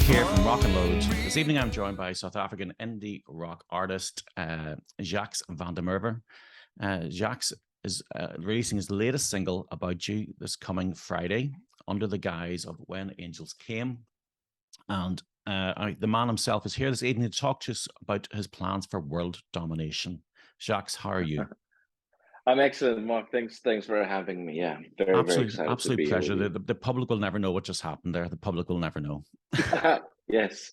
here from Rock and Load. This evening I'm joined by South African indie rock artist Jacques van der Merwe. Jacques is releasing his latest single, About You, this coming Friday under the guise of When Angels Came. And the man himself is here this evening to talk to us about his plans for world domination. Jacques, how are you? I'm excellent, Mark. Thanks for having me. Yeah, very excited. Absolute to be pleasure. Here The public will never know what just happened there. The public will never know. Yes,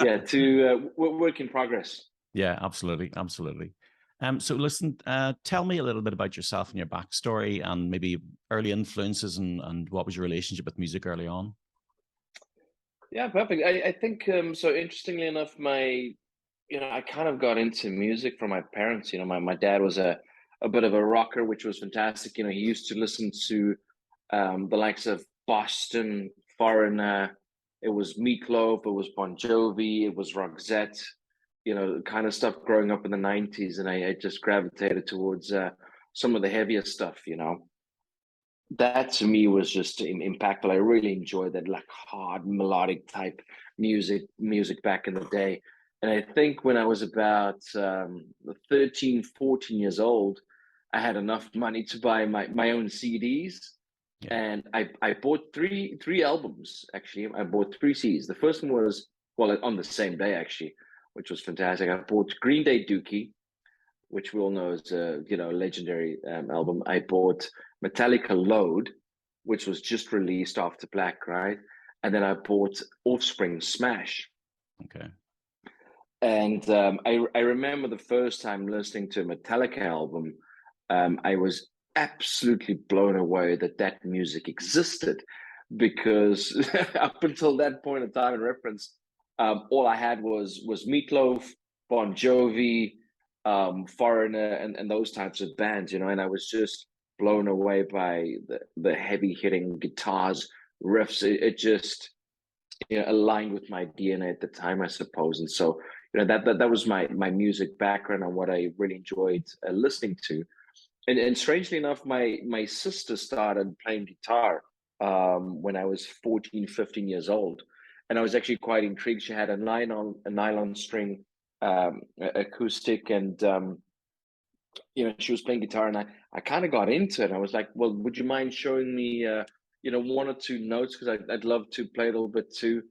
yeah. To work in progress. Yeah, absolutely. So listen, tell me a little bit about yourself and your backstory, and maybe early influences, and what was your relationship with music early on? Yeah, perfect. I think so. Interestingly enough, I kind of got into music from my parents. My dad was a bit of a rocker, which was fantastic. He used to listen to the likes of Boston, Foreigner. It was Meatloaf, it was Bon Jovi, it was Roxette, kind of stuff growing up in the 90s. And I just gravitated towards some of the heavier stuff. That to me was just impactful. I really enjoyed that like hard melodic type music back in the day. And I think when I was about 13, 14 years old, I had enough money to buy my own CDs. Yeah. And I bought three albums, actually. I bought three CDs. The first one was, well, on the same day, actually, which was fantastic. I bought Green Day Dookie, which we all know is a legendary album. I bought Metallica Load, which was just released after Black, right? And then I bought Offspring Smash. Okay. And I remember the first time listening to a Metallica album, I was absolutely blown away that music existed, because up until that point in time and reference, all I had was Meatloaf, Bon Jovi, Foreigner, and those types of bands, and I was just blown away by the heavy hitting guitars, riffs. It just aligned with my DNA at the time, I suppose. And so that was my music background and what I really enjoyed listening to. And strangely enough, my sister started playing guitar when I was 14, 15 years old. And I was actually quite intrigued. She had a nylon string acoustic, and she was playing guitar, and I kind of got into it. I was like, well, would you mind showing me one or two notes, because I'd love to play a little bit too.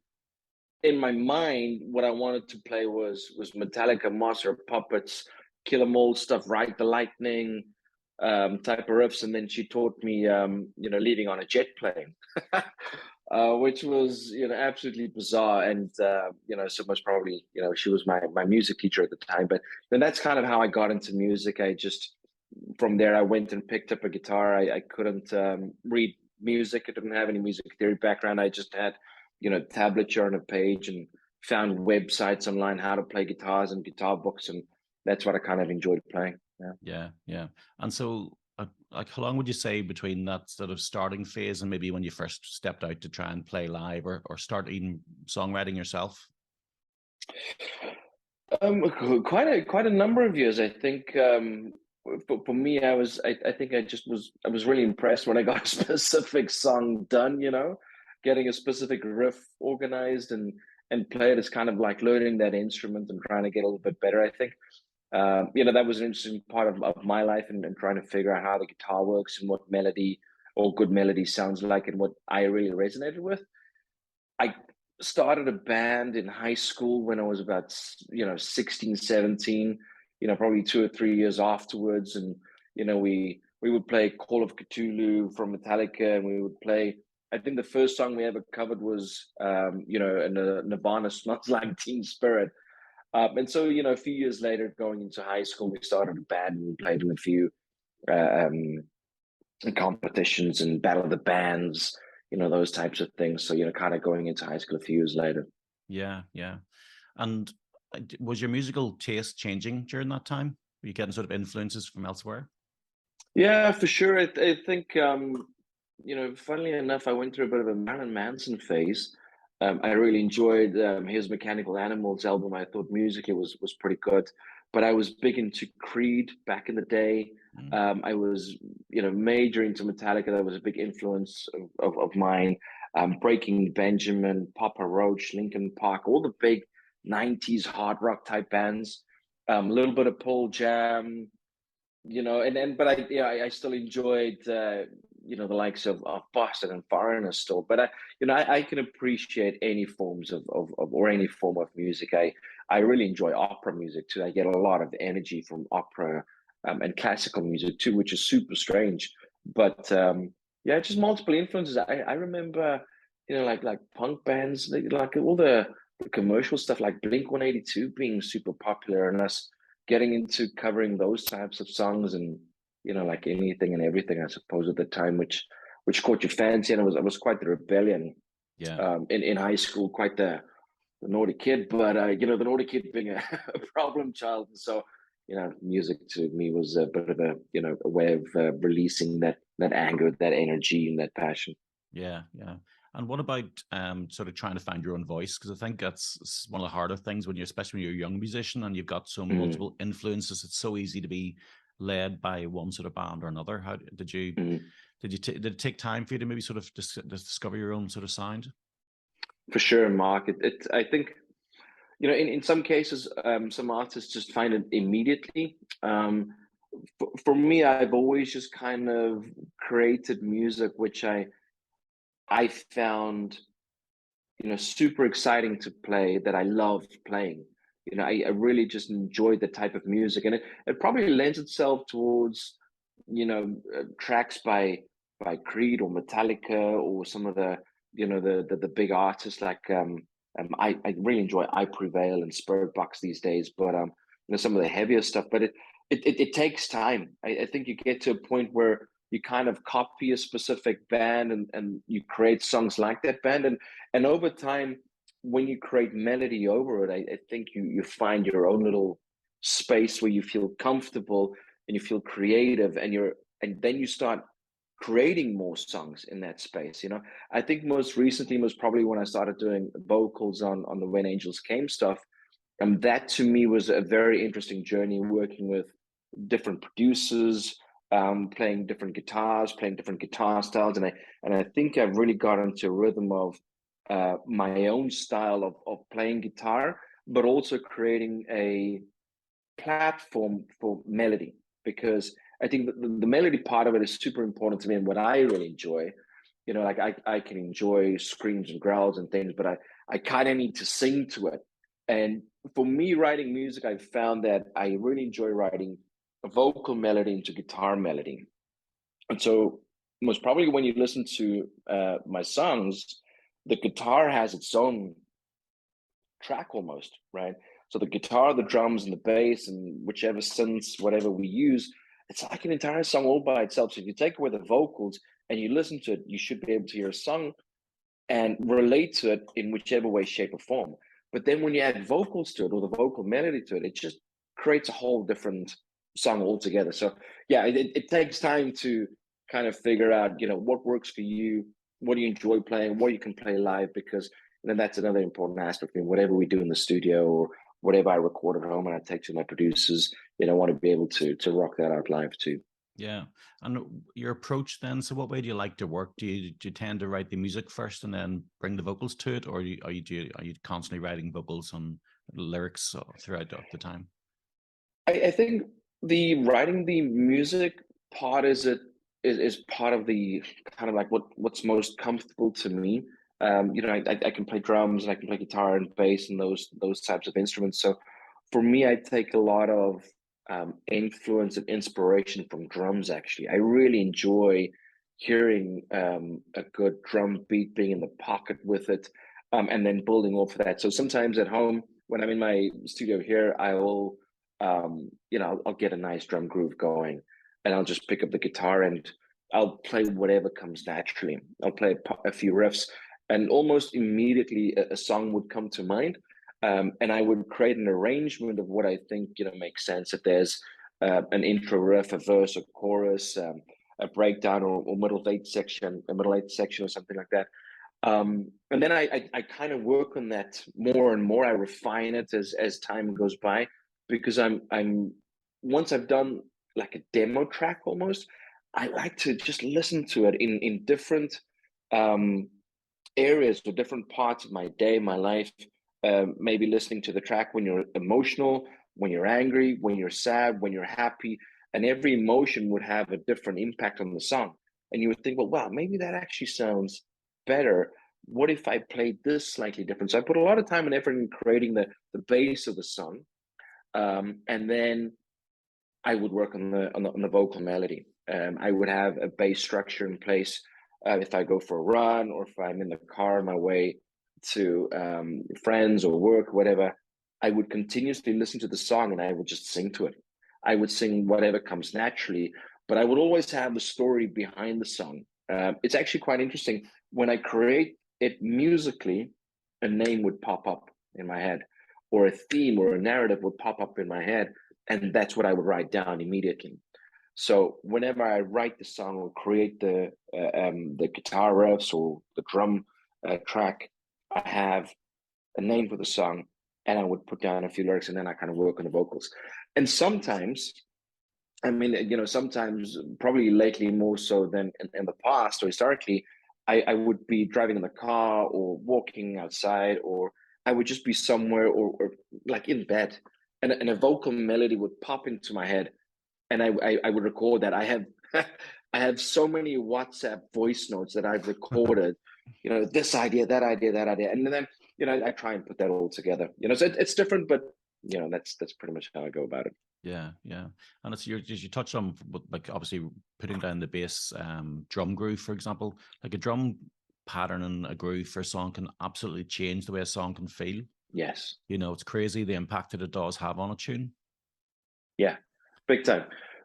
In my mind, what I wanted to play was Metallica, Master of Puppets, Kill 'Em All stuff, Ride the Lightning type of riffs. And then she taught me leading on a jet plane. Which was absolutely bizarre. And so most probably she was my music teacher at the time. But then that's kind of how I got into music. I just, from there, I went and picked up a guitar. I couldn't read music. I didn't have any music theory background. I just had tablature on a page, and found websites online how to play guitars and guitar books, and that's what I kind of enjoyed playing. Yeah. And so like, how long would you say between that sort of starting phase and maybe when you first stepped out to try and play live, or start even songwriting yourself? Quite a number of years, I think. For me, I think I was really impressed when I got a specific song done. Getting a specific riff organized and played is kind of like learning that instrument and trying to get a little bit better, I think. That was an interesting part of my life, and trying to figure out how the guitar works and what melody or good melody sounds like, and what I really resonated with. I started a band in high school when I was about 16, 17, probably 2 or 3 years afterwards. And we would play Call of Cthulhu from Metallica, and we would play, I think the first song we ever covered was Nirvana Smells Like Teen Spirit. And so a few years later, going into high school, we started a band, and we played in a few competitions and battle of the bands, those types of things. So kind of going into high school a few years later. Yeah. And was your musical taste changing during that time? Were you getting sort of influences from elsewhere? Yeah, for sure. I think funnily enough, I went through a bit of a Marilyn Manson phase. I really enjoyed his Mechanical Animals album. I thought musically was pretty good, but I was big into Creed back in the day. I was major into Metallica. That was a big influence of mine. Breaking Benjamin, Papa Roach, Linkin Park, all the big 90s hard rock type bands. A little bit of Pearl Jam, but I still enjoyed the likes of Boston and Foreigner still. But I can appreciate any forms of or any form of music. I really enjoy opera music too. I get a lot of energy from opera and classical music too, which is super strange. But yeah, just multiple influences. I remember, like punk bands, like all the commercial stuff, like Blink-182 being super popular, and us getting into covering those types of songs, and like anything and everything, I suppose, at the time, which caught your fancy. And it was quite the rebellion Yeah. in high school, quite the naughty kid, but the naughty kid being a, a problem child. And so music to me was a bit of a way of releasing that anger, that energy, and that passion. Yeah, yeah. And what about sort of trying to find your own voice? Because I think that's one of the harder things when especially when you're a young musician and you've got so Mm, multiple influences. It's so easy to be led by one sort of band or another. How mm. did it take time for you to maybe sort of discover your own sort of sound? For sure, Mark. I think in some cases, some artists just find it immediately. For me, I've always just kind of created music which I found super exciting to play, that I loved playing. I really just enjoyed the type of music, and it probably lends itself towards tracks by Creed or Metallica, or some of the the big artists like I really enjoy I Prevail and Spirit Box these days, but some of the heavier stuff. But it takes time. I think you get to a point where you kind of copy a specific band, and you create songs like that band, and over time, when you create melody over it, I think you find your own little space where you feel comfortable and you feel creative, and then you start creating more songs in that space. I think most recently was probably when I started doing vocals on the When Angels Came stuff, and that to me was a very interesting journey, working with different producers, playing different guitars, playing different guitar styles, and I think I've really got into a rhythm of my own style of playing guitar, but also creating a platform for melody, because I think the melody part of it is super important to me, and what I really enjoy. Like I can enjoy screams and growls and things, but I kind of need to sing to it. And for me, writing music, I've found that I really enjoy writing a vocal melody into guitar melody. And so, most probably when you listen to my songs, the guitar has its own track almost, right? So the guitar, the drums, and the bass, and whichever synths, whatever we use, it's like an entire song all by itself. So if you take away the vocals and you listen to it, you should be able to hear a song and relate to it in whichever way, shape, or form. But then when you add vocals to it, or the vocal melody to it, it just creates a whole different song altogether. So yeah, it takes time to kind of figure out, what works for you, what do you enjoy playing, what you can play live, because then that's another important aspect. I mean, whatever we do in the studio or whatever I record at home and I take to my producers, I want to be able to rock that out live too. Yeah. And your approach then, so what way do you like to work? Do you tend to write the music first and then bring the vocals to it, or are you constantly writing vocals and lyrics throughout the time? I think the writing the music part is part of the kind of like what's most comfortable to me. I can play drums and I can play guitar and bass and those types of instruments. So for me, I take a lot of influence and inspiration from drums. Actually, I really enjoy hearing a good drum beat, being in the pocket with it, and then building off of that. So sometimes at home, when I'm in my studio here, I'll get a nice drum groove going, and I'll just pick up the guitar and I'll play whatever comes naturally. I'll play a few riffs, and almost immediately a song would come to mind. And I would create an arrangement of what I think makes sense. If there's an intro riff, a verse, a chorus, a breakdown, or a middle eight section, or something like that. And then I kind of work on that more and more. I refine it as time goes by, because I'm once I've done like a demo track almost, I like to just listen to it in different um areas or different parts of my day, my life. Maybe listening to the track when you're emotional, when you're angry, when you're sad, when you're happy, and every emotion would have a different impact on the song. And you would think, well, wow, maybe that actually sounds better. What if I played this slightly different? So I put a lot of time and effort in creating the base of the song, and then I would work on the vocal melody. I would have a bass structure in place if I go for a run or if I'm in the car on my way to friends or work, whatever. I would continuously listen to the song and I would just sing to it. I would sing whatever comes naturally, but I would always have the story behind the song. It's actually quite interesting. When I create it musically, a name would pop up in my head, or a theme or a narrative would pop up in my head, and that's what I would write down immediately. So whenever I write the song or create the guitar riffs or the drum track, I have a name for the song, and I would put down a few lyrics, and then I kind of work on the vocals. And sometimes, I mean, sometimes, probably lately more so than in the past or historically, I would be driving in the car or walking outside, or I would just be somewhere or like in bed, and a vocal melody would pop into my head, and I would record that. I have I have so many WhatsApp voice notes that I've recorded, this idea, that idea, that idea, and then I try and put that all together. So it's different, but that's pretty much how I go about it. Yeah, yeah, and it's you touched on like obviously putting down the bass drum groove, for example, like a drum pattern and a groove for a song can absolutely change the way a song can feel. Yes. It's crazy the impact that it does have on a tune. Yeah, big time.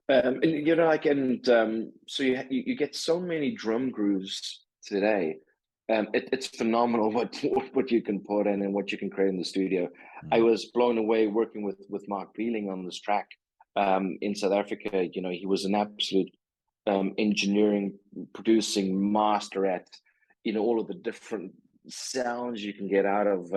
And so you get so many drum grooves today. It's phenomenal what you can put in and what you can create in the studio. I was blown away working with Mark Beling on this track in South Africa. He was an absolute engineering, producing master at all of the different sounds you can get out of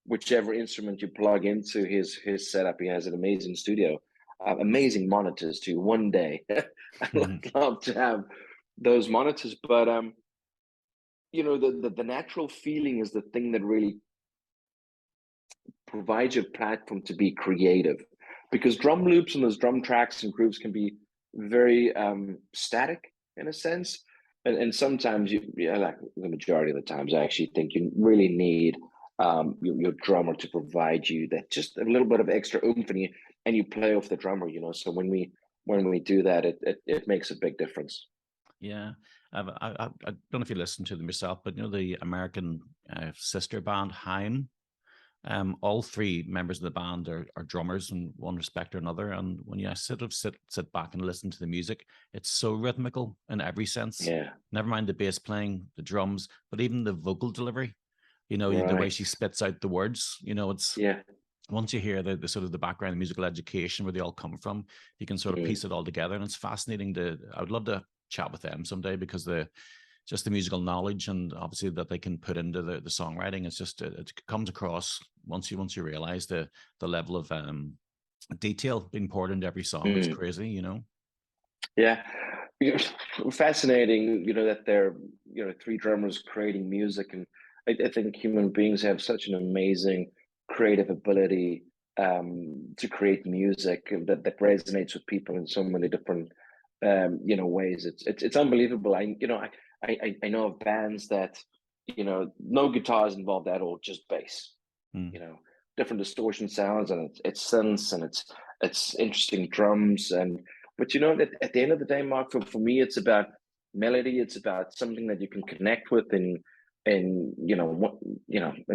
whichever instrument you plug into his setup. He has an amazing studio, amazing monitors too. One day, I'd love to have those monitors, but the natural feeling is the thing that really provides you a platform to be creative, because drum loops and those drum tracks and grooves can be very static in a sense, and sometimes like the majority of the times, I actually think you really need your drummer to provide you that just a little bit of extra oomph, and you play off the drummer. So when we do that, it makes a big difference. Yeah, I don't know if you listen to them yourself, but the American sister band Haim. All three members of the band are drummers in one respect or another. And when you sit back and listen to the music, it's so rhythmical in every sense. Yeah. Never mind the bass playing, the drums, but even the vocal delivery. The way Right. she spits out the words. It's Yeah. once you hear the sort of the background, the musical education, where they all come from, you can sort of piece it all together, and it's fascinating. I would love to chat with them someday, because just the musical knowledge and obviously that they can put into the songwriting, it's just it comes across once you realize the level of detail being poured into every song. It's crazy. Yeah, fascinating. That they're three drummers creating music, and I think human beings have such an amazing creative ability to create music that resonates with people in so many different ways. It's unbelievable. I know of bands that no guitars involved at all, just bass. Different distortion sounds, and it's synths, and it's interesting drums, but at the end of the day, Mark, for me, it's about melody. It's about something that you can connect with in in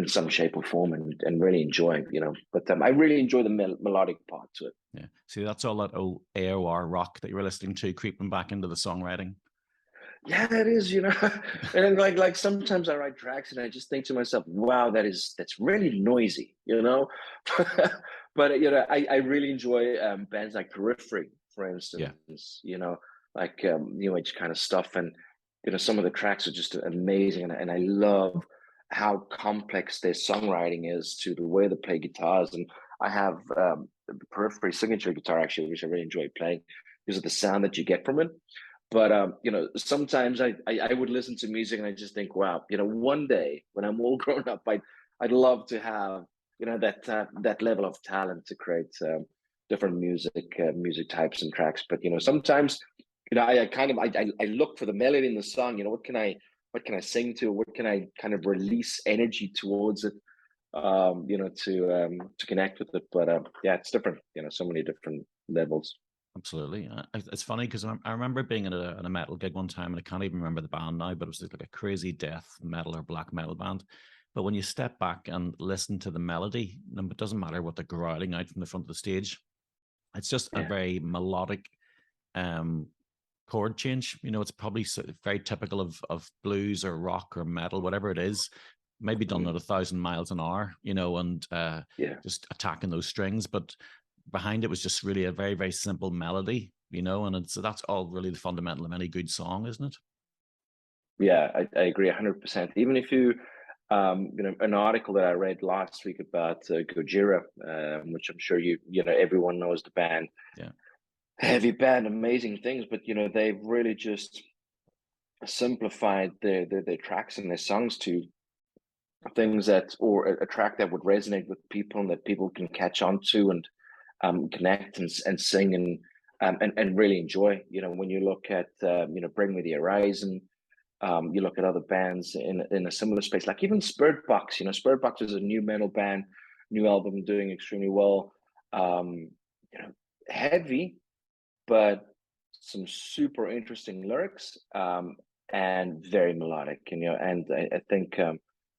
some shape or form, and really enjoy. But I really enjoy the melodic part to it. Yeah. See, that's all that old AOR rock that you were listening to creeping back into the songwriting. Yeah, it is. And like sometimes I write tracks and I just think to myself, wow, that's really noisy. But I really enjoy bands like Periphery, for instance. Like new age kind of stuff, and some of the tracks are just amazing, and I love how complex their songwriting is to the way they play guitars. And I have the Periphery signature guitar, actually, which I really enjoy playing because of the sound that you get from it. But sometimes I would listen to music and I just think, wow, one day when I'm all grown up, I'd love to have that level of talent to create different music types and tracks. But sometimes I kind of I look for the melody in the song. What can I sing to? What can I kind of release energy towards it? To connect with it. But yeah, it's different. So many different levels. Absolutely. It's funny because I remember being in a metal gig one time, and I can't even remember the band now, but it was like a crazy death metal or black metal band. But when you step back and listen to the melody, it doesn't matter what they're growling out from the front of the stage. It's just a very melodic chord change. It's probably very typical of blues or rock or metal, whatever it is, maybe done at 1,000 miles an hour, and just attacking those strings. But behind it was just really a very, very simple melody, and that's all really the fundamental of any good song, isn't it? Yeah, I agree 100%. Even if you, an article that I read last week about Gojira, which I'm sure everyone knows the band. Yeah. Heavy band, amazing things, but they've really just simplified their tracks and their songs to things or a track that would resonate with people and that people can catch on to and connect and sing and really enjoy. When you look at Bring Me the Horizon, you look at other bands in a similar space, like even Spirit Box. Spirit Box is a new metal band, new album doing extremely well. Heavy, but some super interesting lyrics and very melodic. And I think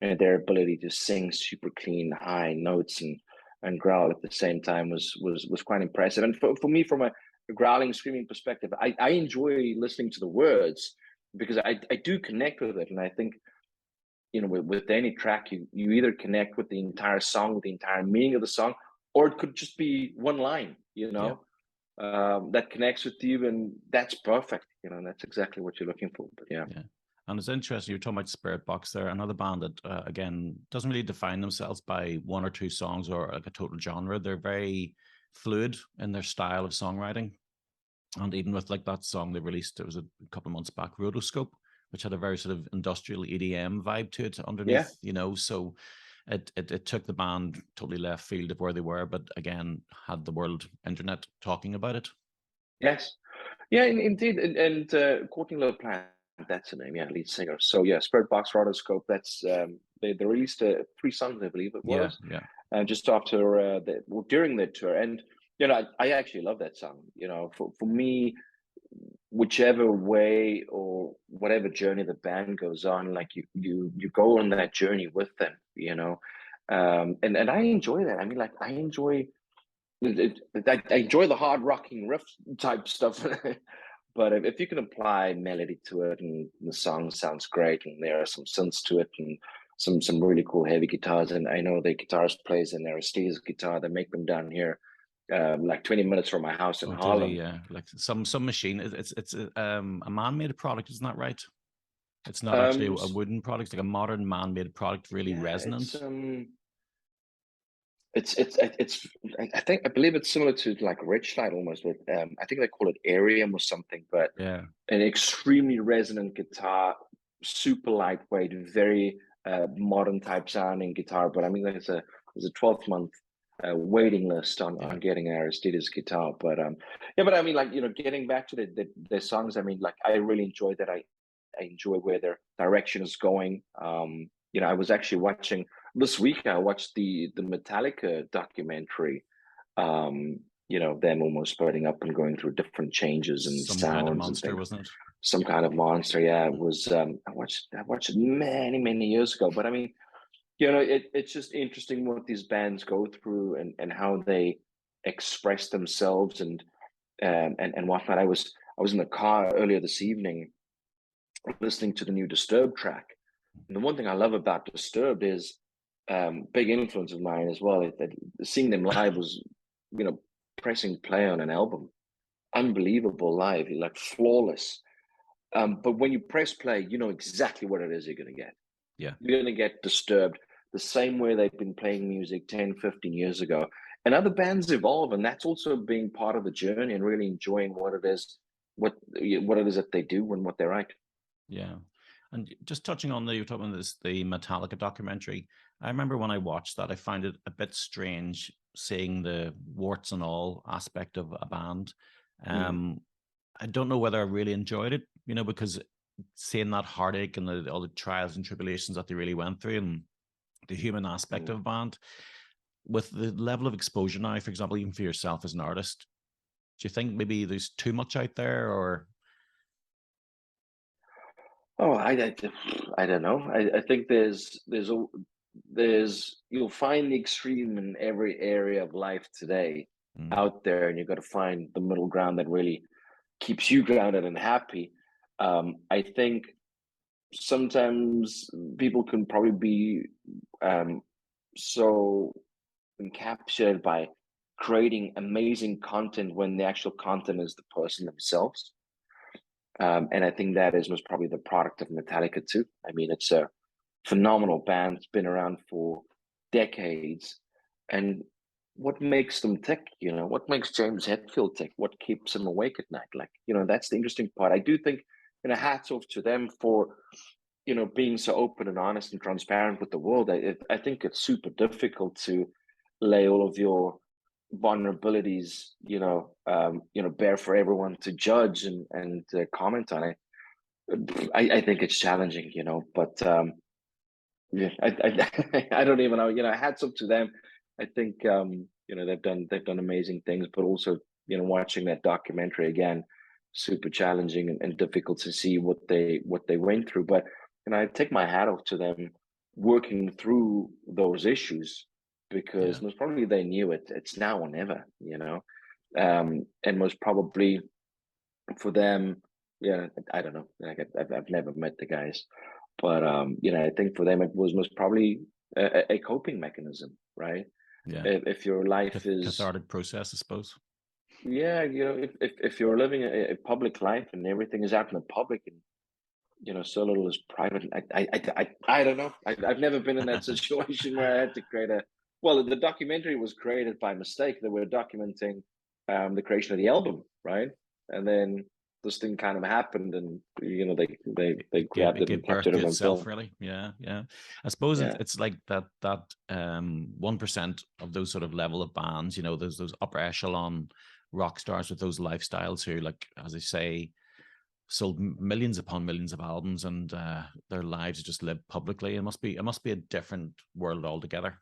their ability to sing super clean, high notes and growl at the same time was quite impressive. And for me, from a growling, screaming perspective, I enjoy listening to the words because I do connect with it. And I think, with any track, you either connect with the entire song, with the entire meaning of the song, or it could just be one line, that connects with you, and that's perfect. That's exactly what you're looking for. But yeah. And it's interesting, you're talking about Spirit Box there, another band that, again, doesn't really define themselves by one or two songs or like a total genre. They're very fluid in their style of songwriting. And even with like that song they released, it was a couple of months back, Rotoscope, which had a very sort of industrial EDM vibe to it underneath, so it took the band totally left field of where they were, but again, had the world internet talking about it. Yes. Yeah, indeed. And Courtney Love Plant, that's the name, lead singer. So yeah, Spirit Box, Rotoscope, that's they released 3 songs, I believe it was. Just after during the tour. And I actually love that song. For me, whichever way or whatever journey the band goes on, like you go on that journey with them, and I enjoy that. I mean, like I enjoy the hard rocking riff type stuff. But if you can apply melody to it and the song sounds great and there are some synths to it and some really cool heavy guitars, and I know the guitarist plays an Aristides guitar, they make them down here like 20 minutes from my house in Harlem. Yeah, like some machine. It's a man-made product, isn't that right? It's not actually a wooden product. It's like a modern man-made product, really resonant. I believe it's similar to like Richlight almost, but I think they call it Arium or something. But an extremely resonant guitar, super lightweight, very modern type sounding guitar. But I mean, there's a 12-month waiting list on getting an Aristides guitar. But but I mean, like getting back to the songs, I mean, like I really enjoy that. I enjoy where their direction is going. I was actually watching this week. I watched the Metallica documentary. Them almost spreading up and going through different changes and some sounds kind of monster, and wasn't it? Some kind of monster. Yeah, it was. I watched it many years ago. But I mean, it's just interesting what these bands go through and how they express themselves and whatnot. I was in the car earlier this evening listening to the new Disturbed track. And the one thing I love about Disturbed is big influence of mine as well. Seeing them live was, pressing play on an album, unbelievable live, like flawless. But when you press play, you know exactly what it is you're going to get. Yeah. You're going to get Disturbed the same way they've been playing music 10, 15 years ago. And other bands evolve, and that's also being part of the journey and really enjoying what it is what it is that they do and what they write. Yeah. And just touching on you were talking about the Metallica documentary. I remember when I watched that, I found it a bit strange seeing the warts and all aspect of a band. Mm. I don't know whether I really enjoyed it, because seeing that heartache and all the trials and tribulations that they really went through and the human aspect of a band with the level of exposure now, for example, even for yourself as an artist, do you think maybe there's too much out there or? Oh, I don't know. I think there's you'll find the extreme in every area of life today Mm, out there, and you've got to find the middle ground that really keeps you grounded and happy. I think sometimes people can probably be so encapsulated by creating amazing content when the actual content is the person themselves. And I think that is most probably the product of Metallica too. I mean, it's a phenomenal band. It's been around for decades. And what makes them tick? What makes James Hetfield tick? What keeps him awake at night? Like, that's the interesting part. I do think, hats off to them for, being so open and honest and transparent with the world. I think it's super difficult to lay all of your vulnerabilities, bare for everyone to judge and comment on it. I think it's challenging, but yeah, I don't even know, hats up to them. I think they've done amazing things, but also, watching that documentary again, super challenging and difficult to see what they went through. But I take my hat off to them working through those issues yeah. because most probably they knew it's now or never, and most probably for them, yeah, I don't know. Like I've never met the guys, but I think for them it was most probably a coping mechanism, right? Yeah. If your life is, Cathartic process, I suppose. yeah, if you're living a public life and everything is out in the public and so little is private, I don't know. I've never been in that situation where I had to create a. Well, the documentary was created by mistake. They were documenting the creation of the album, right? And then this thing kind of happened, and they grabbed It it and gave kept birth it to in on itself, film. really. Yeah, yeah. I suppose Yeah. it's like that 1% of those sort of level of bands, those upper echelon rock stars with those lifestyles who, like, as I say, sold millions upon millions of albums and their lives just lived publicly. It must be a different world altogether.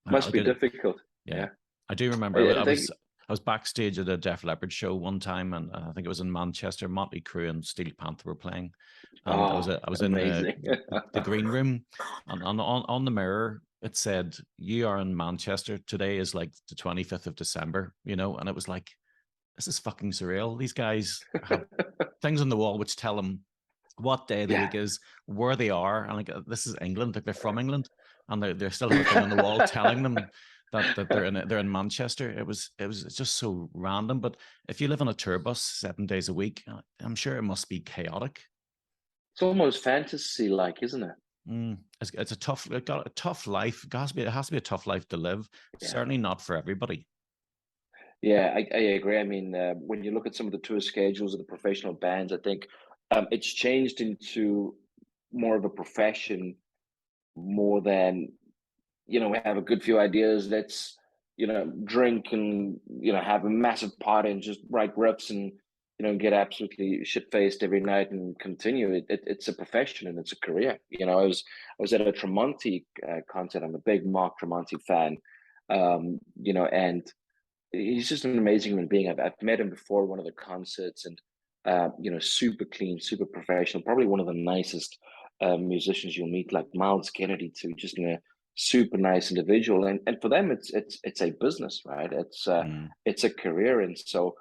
I Must be get it. difficult. Yeah, Yeah. I do remember. I think. I was backstage at a Def Leppard show one time, and I think it was in Manchester. Motley Crue and Steel Panther were playing, and Oh, I was in amazing. the green room, and on the mirror it said, "You are in Manchester. Today is like the 25th of December," and it was like, this is fucking surreal. These guys have things on the wall which tell them what day of the Yeah. week is, where they are, and like this is England, like they're from England, and they still have a thing on the wall telling them that they're in Manchester. It's just so random. But if you live on a tour bus 7 days a week, I'm sure it must be chaotic. It's almost fantasy like, isn't it? It's got a tough life. It has to be a tough life to live. Yeah. Certainly not for everybody. Yeah, I agree. I mean, when you look at some of the tour schedules of the professional bands, I think it's changed into more of a profession more than, we have a good few ideas. Let's, drink and, have a massive party and just write riffs and, get absolutely shit faced every night and continue. It's a profession and it's a career. I was at a Tremonti concert. I'm a big Mark Tremonti fan, and he's just an amazing human being. I've met him before one of the concerts, and super clean, super professional. Probably one of the nicest musicians you'll meet, like Miles Kennedy too. Just a super nice individual, and for them, it's a business, right? Mm, It's a career, and so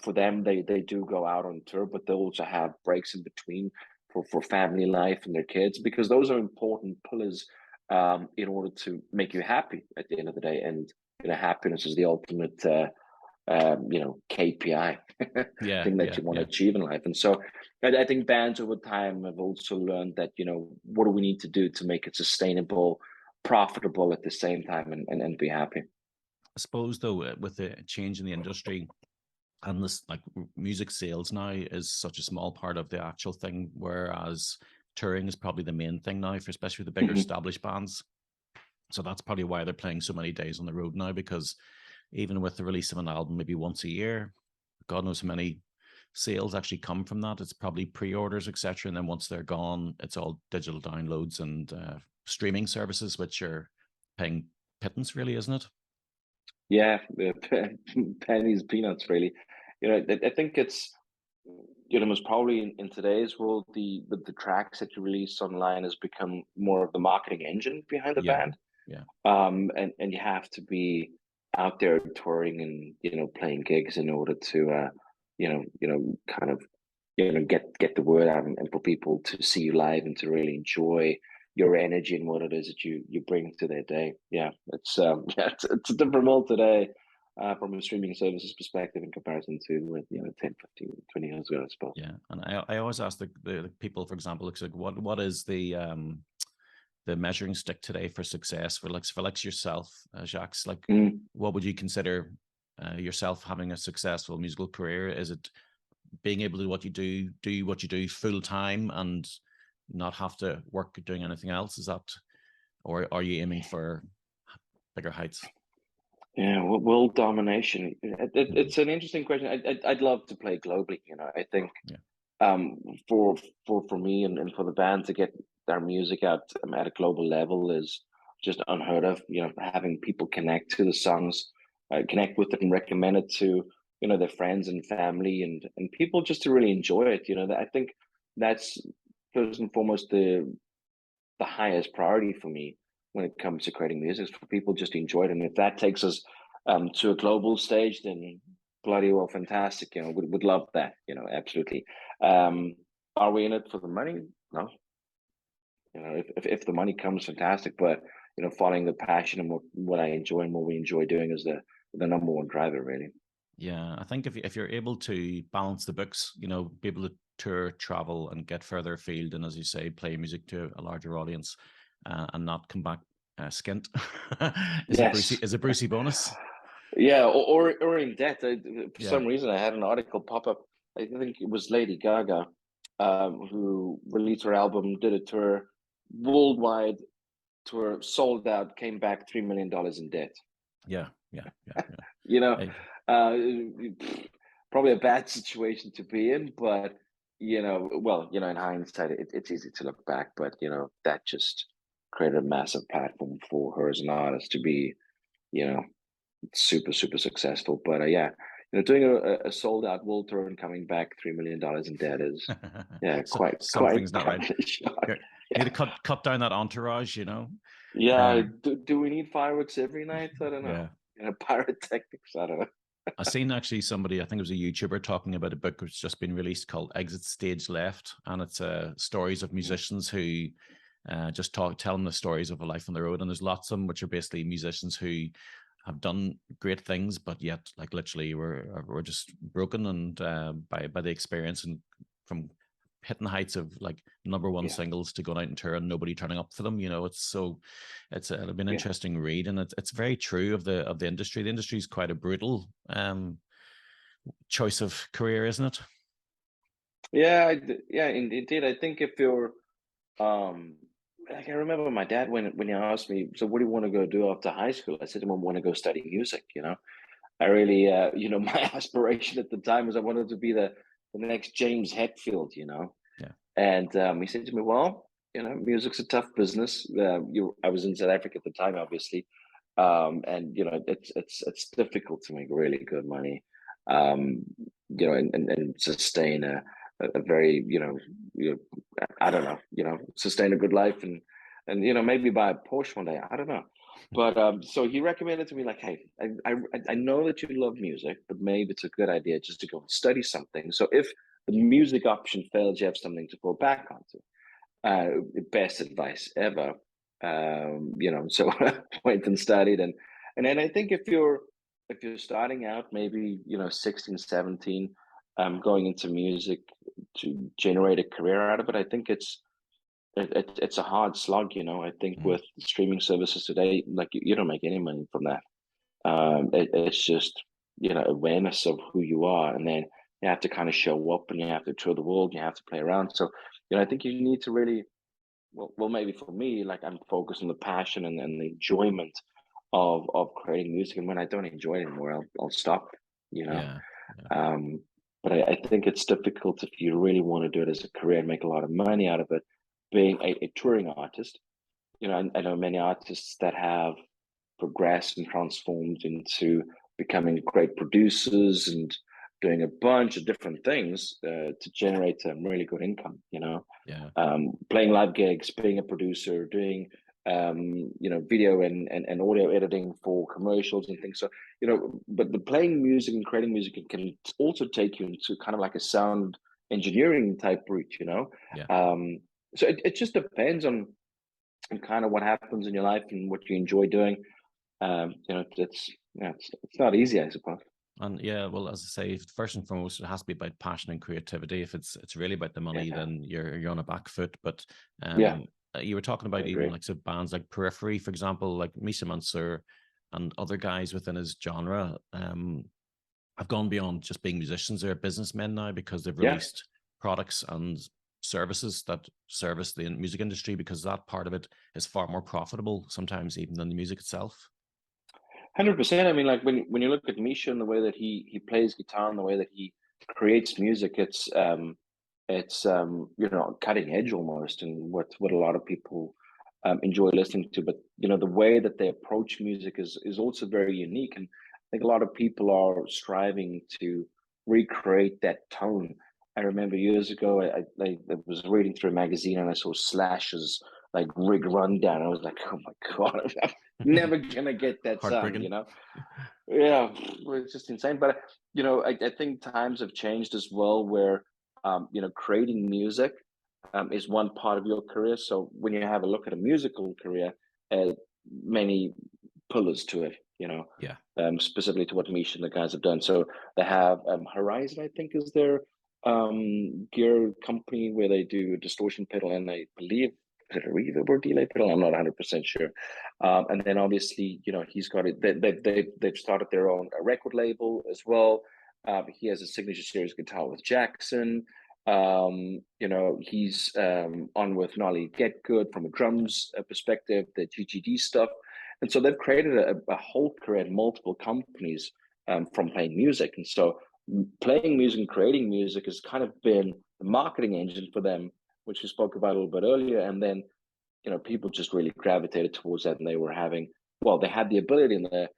for them, they do go out on tour, but they also have breaks in between for family life and their kids because those are important pillars in order to make you happy at the end of the day. And happiness is the ultimate, KPI yeah, thing that yeah, you want to yeah. achieve in life. And so I think bands over time have also learned that, what do we need to do to make it sustainable, profitable at the same time and be happy. I suppose though, with the change in the industry, And this, like, music sales now is such a small part of the actual thing, whereas touring is probably the main thing now, for especially the bigger established bands. So that's probably why they're playing so many days on the road now, because even with the release of an album maybe once a year, God knows how many sales actually come from that. It's probably pre-orders, etc. And then once they're gone, it's all digital downloads and streaming services, which are paying pittance, really, isn't it? Yeah, pennies, peanuts, really. I think it's, most probably in today's world, the tracks that you release online has become more of the marketing engine behind the Yeah, band. yeah, And you have to be out there touring and playing gigs in order to kind of get the word out, and for people to see you live and to really enjoy your energy and what it is that you bring to their day. Yeah, it's it's a different world today, from a streaming services perspective in comparison to 10, 15, 20 years ago, I suppose. yeah. And I always ask the people, for example, like what is the measuring stick today for success for like yourself, Jacques? Like, what would you consider yourself having a successful musical career? Is it being able to do what you do full time and not have to work doing anything else? Is that, or are you aiming for bigger heights? Yeah, world domination. It's an interesting question. I'd love to play globally. I think, Yeah, um, for me and for the band to get their music out, at a global level is just unheard of. Having people connect to the songs, connect with it, and recommend it to their friends and family, and people just to really enjoy it. I think that's first and foremost the highest priority for me when it comes to creating music, is for people just to enjoy it. And if that takes us to a global stage, then bloody well, fantastic. Would love that. Absolutely. Are we in it for the money? No. If the money comes, fantastic. But following the passion and what I enjoy and what we enjoy doing is the number one driver, really. yeah. I think if you're able to balance the books, be able to tour, travel, and get further afield, and as you say, play music to a larger audience, and not come back skint, Yes. is a Brucey bonus. Yeah, or in debt. For Yeah, some reason, I had an article pop up. I think it was Lady Gaga, who released her album, did a tour, worldwide tour, sold out, came back $3 million in debt. yeah, yeah, yeah, yeah. You know, Hey, uh, probably a bad situation to be in, but well, in hindsight, it's easy to look back, but that just created a massive platform for her as an artist to be, you know, super super successful. But yeah, doing a sold out world tour and coming back $3 million in debt is, yeah, so quite something's not right. a shock. You need Yeah, to cut down that entourage, yeah. Um, Do we need fireworks every night? I don't know. yeah. Pyrotechnics. I don't know. I seen actually somebody, I think it was a YouTuber, talking about a book which just been released called Exit Stage Left, and it's stories of musicians who just tell them the stories of a life on the road. And there's lots of them which are basically musicians who have done great things, but yet, like, literally we're just broken, and by the experience, and from hitting the heights of like number one Yeah, singles to going out and tour and nobody turning up for them. It'll be an yeah, interesting read, and it's very true of the industry. The industry is quite a brutal choice of career, isn't it? yeah. Yeah, indeed. I think if you're, um, like, I remember my dad when he asked me, so what do you want to go do after high school? I said to him, I want to go study music. I really, my aspiration at the time was I wanted to be the next James Hetfield. Yeah, And he said to me, well, music's a tough business. I was in South Africa at the time, obviously. And it's difficult to make really good money, um, and sustain a very, I don't know, sustain a good life, and maybe buy a Porsche one day. I don't know. But so he recommended to me, like, hey, I know that you love music, but maybe it's a good idea just to go and study something. So if the music option fails, you have something to fall back onto. Best advice ever. So went and studied, and then I think if you're starting out, maybe 16, 17, going into music to generate a career out of it, I think it's a hard slog. I think mm, with streaming services today, like, you don't make any money from that. It's just awareness of who you are, and then you have to kind of show up, and you have to tour the world, you have to play around. So I think you need to really, well, maybe for me, like, I'm focused on the passion and the enjoyment of creating music, and when I don't enjoy it anymore, I'll stop. You know, Yeah. Yeah. um, but I think it's difficult if you really want to do it as a career and make a lot of money out of it. Being a touring artist, I know many artists that have progressed and transformed into becoming great producers and doing a bunch of different things to generate a really good income. Yeah. Playing live gigs, being a producer, doing video and audio editing for commercials and things. So but the playing music and creating music can also take you into kind of like a sound engineering type route. Yeah. So it just depends on kind of what happens in your life and what you enjoy doing. It's not easy, I suppose. And yeah, well, as I say, first and foremost, it has to be about passion and creativity. If it's really about the money, Yeah, then you're on a back foot. But yeah, you were talking I about even agree. like some bands like Periphery, for example, like Misha Mansour and other guys within his genre. Have gone beyond just being musicians. They're businessmen now because they've Yeah, released products and services that service the music industry, because that part of it is far more profitable sometimes even than the music itself. 100%. I mean, like, when you look at Misha and the way that he plays guitar and the way that he creates music, it's cutting edge almost, and what a lot of people enjoy listening to. But the way that they approach music is also very unique, and I think a lot of people are striving to recreate that tone. I remember years ago, I was reading through a magazine and I saw Slash's like rig rundown. I was like, oh my god, I'm never gonna get that sound. Heartbreaking. Yeah, it's just insane. But I think times have changed as well, where creating music is one part of your career. So when you have a look at a musical career, uh, many pillars to it. Yeah. Specifically to what Misha and the guys have done. So they have Horizon, I think, is their gear company where they do a distortion pedal, and I believe is it a reverb or delay pedal? I'm not 100% sure. And then obviously, he's got it. They've started their own record label as well. He has a signature series guitar with Jackson. He's on with Nolly Get Good from a Yeah. drums perspective, the GGD stuff. And so they've created a whole career in multiple companies from playing music. And so playing music and creating music has kind of been the marketing engine for them, which we spoke about a little bit earlier. And then, people just really gravitated towards that, and they had the ability in there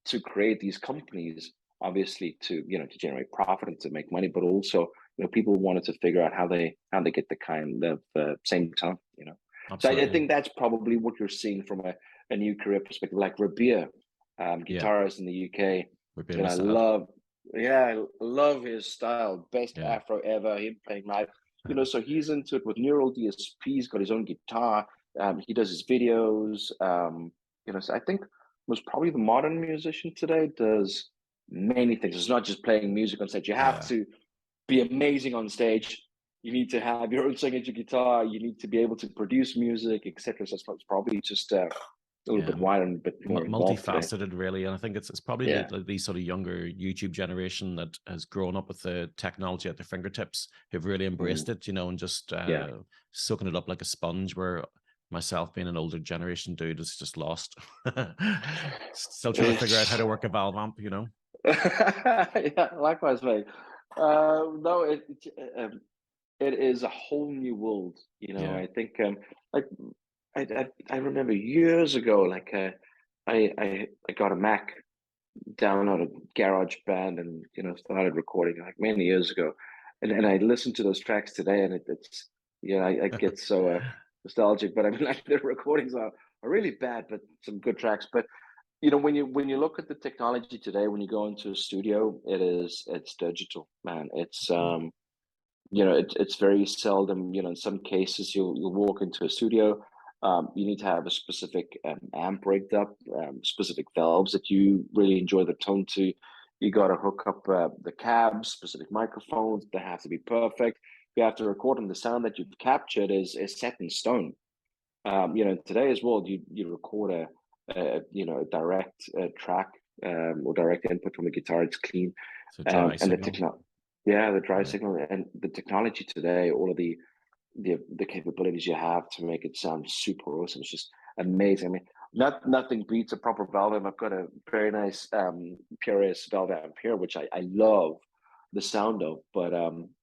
to create these companies, obviously to generate profit and to make money, but also, people wanted to figure out how they get the kind of same tone. So I Absolutely. think that's probably what you're seeing from a new career perspective, like Rabia, Yeah. guitarist in the UK. We're being And I myself. love, yeah, I love his style. Best Yeah. afro ever. Him playing live, so he's into it with neural DSP. He's got his own guitar. He does his videos. So I think most probably the modern musician today does many things. It's not just playing music on stage. You have Yeah. to be amazing on stage. You need to have your own signature guitar. You need to be able to produce music, etc. So it's probably just a little Yeah. bit wider and a bit more involved today. Multifaceted, really. And I think it's probably Yeah. the sort of younger YouTube generation that has grown up with the technology at their fingertips, who've really Mm. embraced it, and just Yeah. soaking it up like a sponge, where myself, being an older generation dude, is just lost. Still trying to figure out how to It's work a valve amp. yeah, likewise, mate. No, it is a whole new world. Yeah. I think like I remember years ago, like I got a Mac, downloaded GarageBand, and started recording like many years ago, and I listen to those tracks today, and it's I get so nostalgic. But I mean, like, the recordings are really bad, but some good tracks. But when you look at the technology today, when you go into a studio, it's digital, man. It's very seldom, in some cases you'll walk into a studio, you need to have a specific amp rigged up, specific valves that you really enjoy the tone to. You got to hook up the cabs, specific microphones. They have to be perfect. You have to record, and the sound that you've captured is set in stone. In today's world, you record a direct track or direct input from a guitar. It's clean. So dry And signal. the dry Yeah. signal and the technology today, all of the capabilities you have to make it sound super awesome. It's just amazing. I mean, nothing beats a proper valve amp. I've got a very nice PRS valve amp here, which I love the sound of, but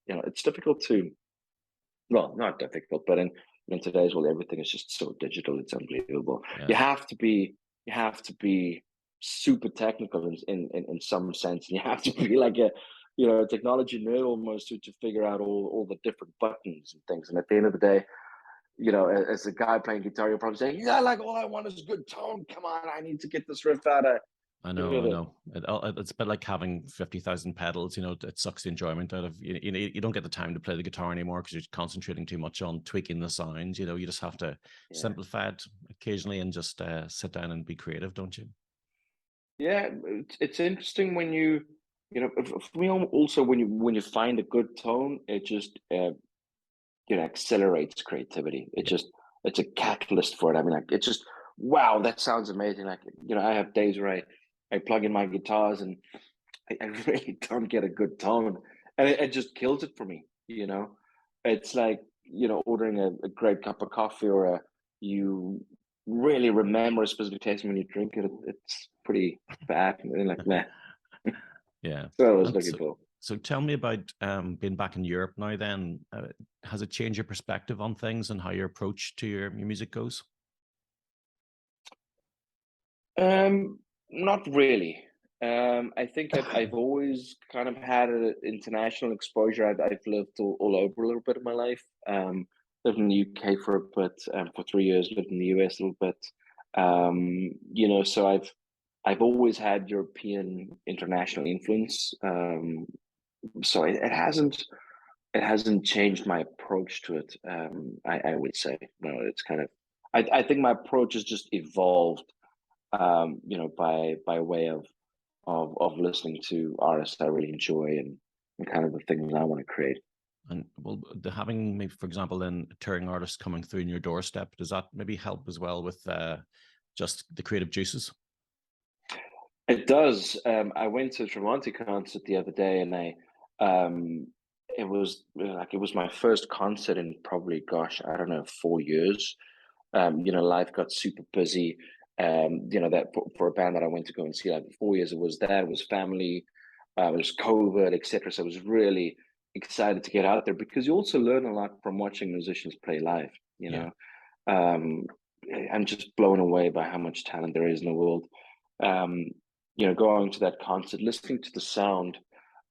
it's difficult to, well, not difficult, but in today's world, everything is just so digital. It's unbelievable. Yeah. You have to be super technical in some sense, and you have to be like a technology nerd almost to figure out all the different buttons and things. And at the end of the day, as a guy playing guitar, you're probably saying, yeah, like all I want is good tone. Come on, I need to get this riff out of. I know. It's a bit like having 50,000 pedals. It sucks the enjoyment out of you don't get the time to play the guitar anymore because you're concentrating too much on tweaking the sounds. You just have to simplify it occasionally and just sit down and be creative, don't you? Yeah, it's interesting when for me also when you find a good tone, it just accelerates creativity. Yeah. It's a catalyst for it. I mean, like it's just wow, that sounds amazing. Like I have days where I plug in my guitars and I really don't get a good tone, and it just kills it for me. It's like ordering a great cup of coffee or you really remember a specific taste when you drink it. It's pretty bad. And like nah. Yeah. So I was And looking for. so tell me about being back in Europe now then. Has it changed your perspective on things and how your approach to your music goes? Not really. I think I've always kind of had an international exposure. I've lived all over a little bit of my life. Lived in the UK for a bit, for 3 years. Lived in the US a little bit. So I've always had European international influence. So it hasn't changed my approach to it. I would say no. It's kind of I think my approach has just evolved by way of listening to artists I really enjoy and kind of the things I want to create. And well, having maybe, for example, then touring artists coming through in your doorstep, does that maybe help as well with just the creative juices? It does. I went to a Tremonti concert the other day, and it was my first concert in probably, gosh, I don't know, 4 years. Life got super busy. That for a band that I went to go and see, like 4 years, it was family, it was COVID, etc. So I was really excited to get out there because you also learn a lot from watching musicians play live. Yeah. Um, I'm just blown away by how much talent there is in the world. Um, going to that concert, listening to the sound,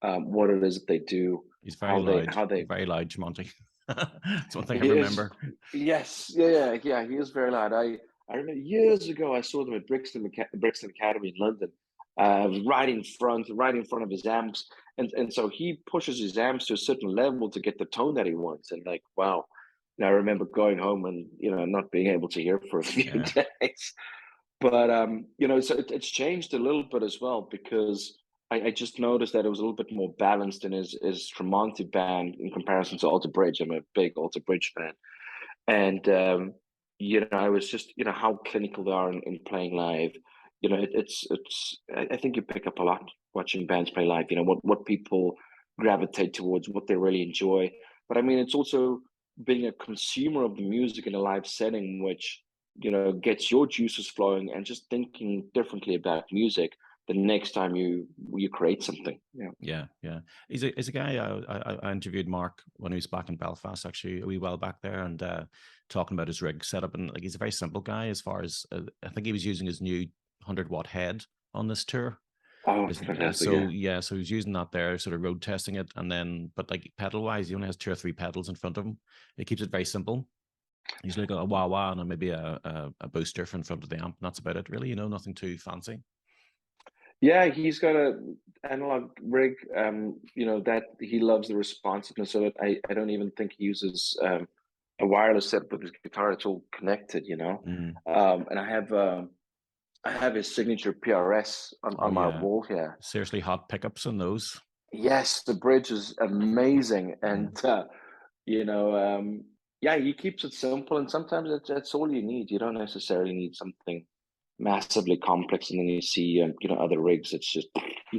what it is that they do, He's how they very loud, Monty. That's one thing I he is, remember. yes, yeah. He is very loud. I remember years ago I saw them at Brixton Academy in London. Right in front of his amps, and so he pushes his amps to a certain level to get the tone that he wants. And like, wow. And I remember going home and not being able to hear for a few Yeah. days. But so it's changed a little bit as well because I just noticed that it was a little bit more balanced in his Tremonti band in comparison to Alter Bridge. I'm a big Alter Bridge fan, and I was just how clinical they are in playing live. It's I think you pick up a lot watching bands play live. What people gravitate towards, what they really enjoy. But I mean, it's also being a consumer of the music in a live setting, which gets your juices flowing and just thinking differently about music the next time you create something. Yeah. He's a guy I interviewed Mark when he was back in Belfast, actually a wee while back there, and talking about his rig setup. And like he's a very simple guy as far as I think he was using his new 100-watt head on this tour. Oh, fantastic! So he was using that there, sort of road testing it, and then but like pedal wise, he only has 2 or 3 pedals in front of him. It keeps it very simple. He's like a wah wah and maybe a booster in front of the amp. And that's about it, really. Nothing too fancy. Yeah, he's got a analog rig. That he loves the responsiveness of it. I don't even think he uses a wireless set with his guitar. It's all connected. Mm. And I have his signature PRS Oh on my yeah, wall here. seriously hot pickups on those. Yes, the bridge is amazing, Mm. and you know, yeah, he keeps it simple, and sometimes that's all you need. You don't necessarily need something massively complex, and then you see other rigs. It's just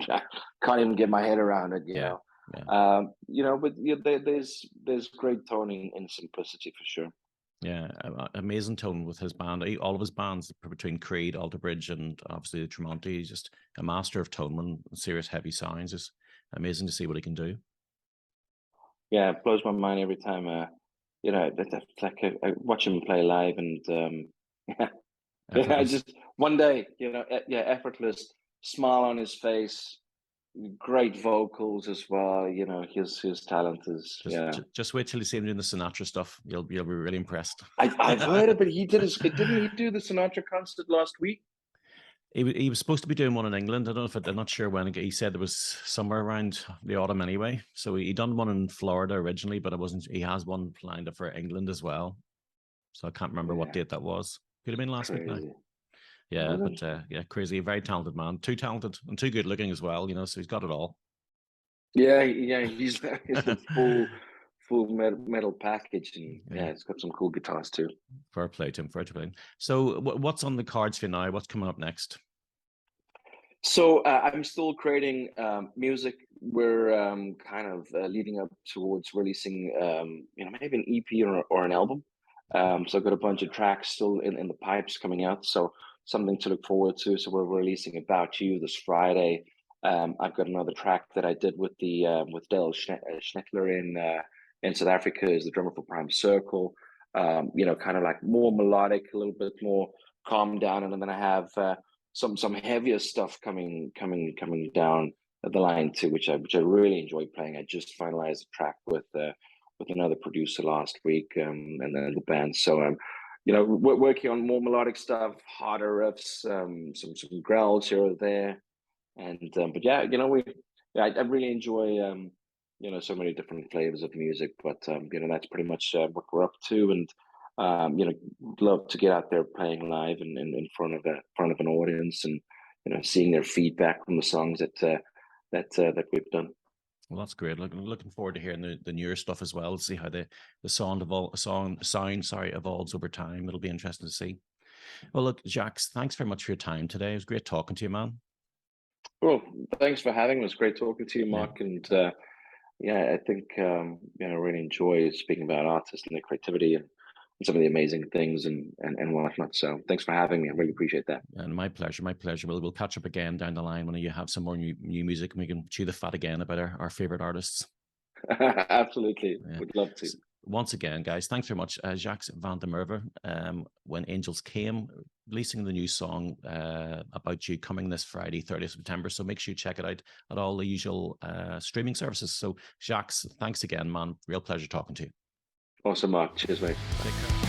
I can't even get my head around it. Yeah. Yeah. But there's great toning in simplicity for sure. Yeah, amazing tone with his band. All of his bands, between Creed, Alter Bridge, and obviously the Tremonti, he's just a master of tone when serious heavy sounds. It's amazing to see what he can do. Yeah, it blows my mind every time. It's like I watch him play live, and I Effortless. just one day, effortless, smile on his face, great vocals as well. His talent is Just wait till you see him doing the Sinatra stuff. You'll be really impressed. I've heard it, but didn't he do the Sinatra concert last week? He was supposed to be doing one in England. I don't know if I'm not sure when. He said it was somewhere around the autumn anyway. So he done one in Florida originally, but it wasn't. He has one planned up for England as well. So I can't remember what date that was. Could have been last week now. Yeah, but crazy, very talented man. Too talented and too good looking as well. So he's got it all. Yeah, he's a full metal package, and it's got some cool guitars too. Fair play to him. Fair play. So what's on the cards for you now? What's coming up next? So I'm still creating music. We're kind of leading up towards releasing, maybe an EP or an album. So I've got a bunch of tracks still in the pipes coming out. So something to look forward to. So we're releasing About You this Friday. I've got another track that I did with Dale Schneckler in South Africa as the drummer for Prime Circle. Kind of like more melodic, a little bit more calm down, and then I have some heavier stuff coming down the line too, which I really enjoy playing. I just finalized a track with another producer last week, and then the band. So we're working on more melodic stuff, harder riffs, some growls here or there, and but yeah, I really enjoy so many different flavors of music, but that's pretty much what we're up to, and love to get out there playing live and in front of an audience, and seeing their feedback from the songs that we've done. Well, that's great. Looking forward to hearing the newer stuff as well. See how the sound evolves over time. It'll be interesting to see. Well, look, Jacques, thanks very much for your time today. It was great talking to you, man. Well, thanks for having me. It was great talking to you, Mark. And I think I really enjoy speaking about artists and their creativity and some of the amazing things and whatnot. So thanks for having me. I really appreciate that. And my pleasure. We'll catch up again down the line when you have some more new music, and we can chew the fat again about our favorite artists. Absolutely. Would love to. Once again, guys, thanks very much. Jacques van der Merwe, When Angels Came, releasing the new song About You, coming this Friday, 30th September. So make sure you check it out at all the usual streaming services. So Jacques, thanks again, man. Real pleasure talking to you. Awesome, Mark. Cheers, mate. Take care.